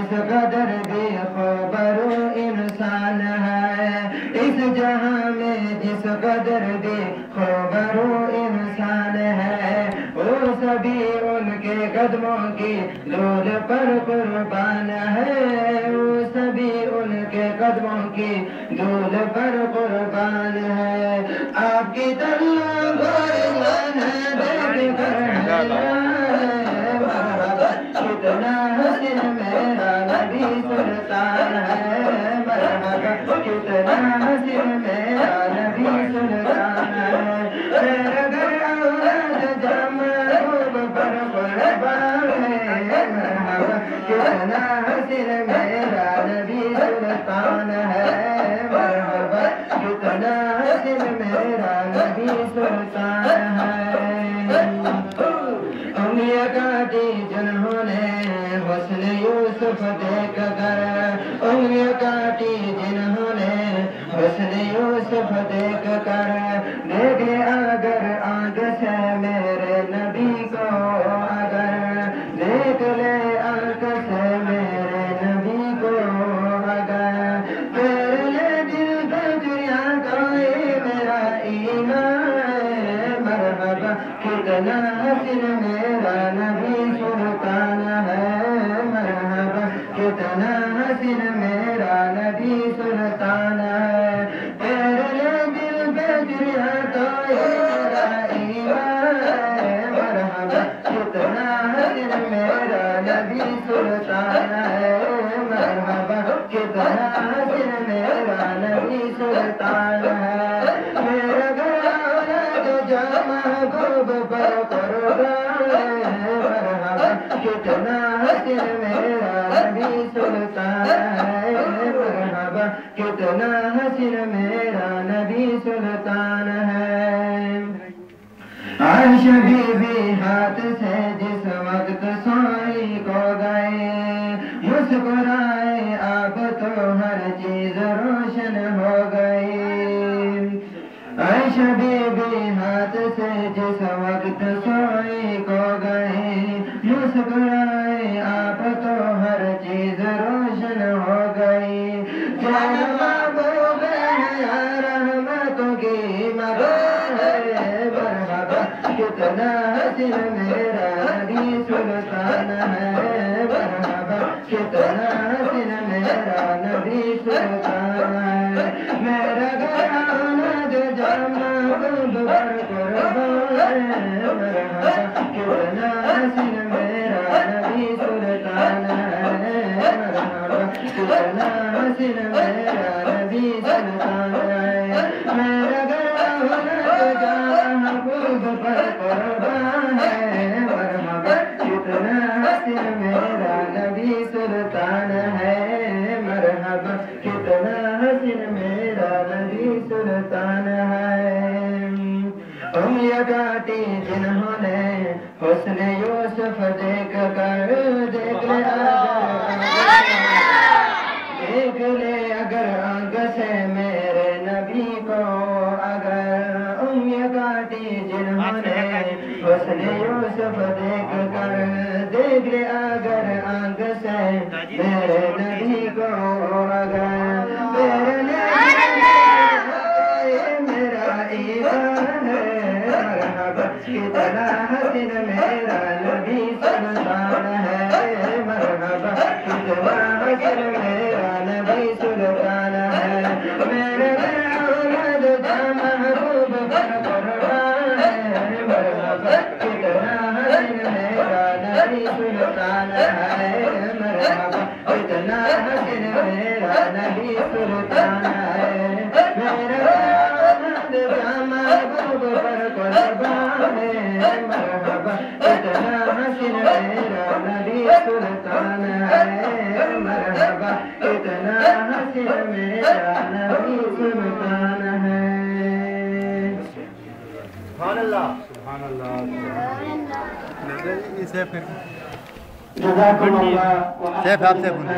جس قدر بے خبر و انسان ہے، اس جہاں میں جس قدر بے خبر و انسان ہے، وہ سبھی ان کے قدموں کی دھول پر قربان ہے، وہ سبھی ان کے قدموں کی دھول پر قربان ہے۔ آپ کی طلب کتنا حسین میرا نبی سلطان ہے، مرحبا کتنا حسین میرا نبی سلطان ہے، میرا گھر اولاد جمع خوب پر قربان ہے، مرحبا کتنا حسین میرا نبی سلطان ہے، مرحبا کتنا حسین میرا نبی سلطان ہے۔ انگلیاں کاٹی جنہوں نے حسن یوسف دیکھ کر، انگلیاں کاٹی جنہوں نے حسن یوسف دیکھ کر، دیکھے اگر آنکھ سے میرے نبی کو، اگر دیکھ لے آنکھ سے میرے نبی کو، اگر پھر لے دل بجیا کوئی میرا ایمان، مرحبا کتنا حسین میرا نبی سلطان ہے، مرحبا کتنا حسین میرا نبی سلطان ہے، تیرے دل بجیا تو میرا ایمان، مرحبا کتنا حسین میرا نبی سلطان ہے، مرحبا کتنا حسین میرا نبی سلطان ہے، میرا گھر جو محبوب پر قربان ہے، مرحبا کتنا حسین میرا نبی سلطان ہے، مرحبا کتنا حسین میرا نبی سلطان ہے۔ عائشہ بی بی ہاتھ سے جس وقت سوئی کو گئے، مسکرائے اب تو ہر چیز روشن ہو گئی، عائشہ بی بی ہاتھ سے جس وقت سوئی کو گئی، مسکرائے اب تو ہر چیز روشن ہو گئی، جان محبوب ہے رحمتوں کی مدد ہے، مرحبا کتنا حسین میرا نبی سلطان ہے، مرحبا کتنا حسین میرا نبی سلطان ہے، میرا گھر آمد جامع پر قربان ہے، مرحبا کتنا حسین میرا نبی سلطان ہے، مرحبا کتنا حسین میرا نبی سلطان ہے، میرا گھر آمد جامع پر قربان ہے، مرحبا کتنا حسین میرا نبی سلطان ہے، مرحبا کتنا حسین میرا نبی سلطان ہے۔ انگلیاں کاٹی جنہوں نے حسن یوسف دیکھ کر، دیکھ لے اگر آنکھ سے میرے نبی کو، اگر انگلیاں کاٹی جنہوں نے حسن یوسف دیکھ کر، دیکھ لے اگر آنکھ سے میرے نبی کو، اگر میرے میرا ایمان ہے، مرحبا کتنا حسین میرا نبی سلطان ہے، مرحبا کتنا حسین میرا نبی سلطان ہے، میرے اولاد جامع محبوب پر قربان ہے، مرحبا کتنا حسین میرا نبی سلطان ہے، مرحبا کتنا حسین میرا نبی سلطان ہے، میرا جامع محبوب پر قربان ہے، مرحبا کتنا حسین میرا نبی سلطان ہے، مرحبا کتنا حسین میرا نبی سلطان ہے۔ سبحان اللہ سبحان اللہ جزاکم اللہ۔ سیف آپ سے بولیں۔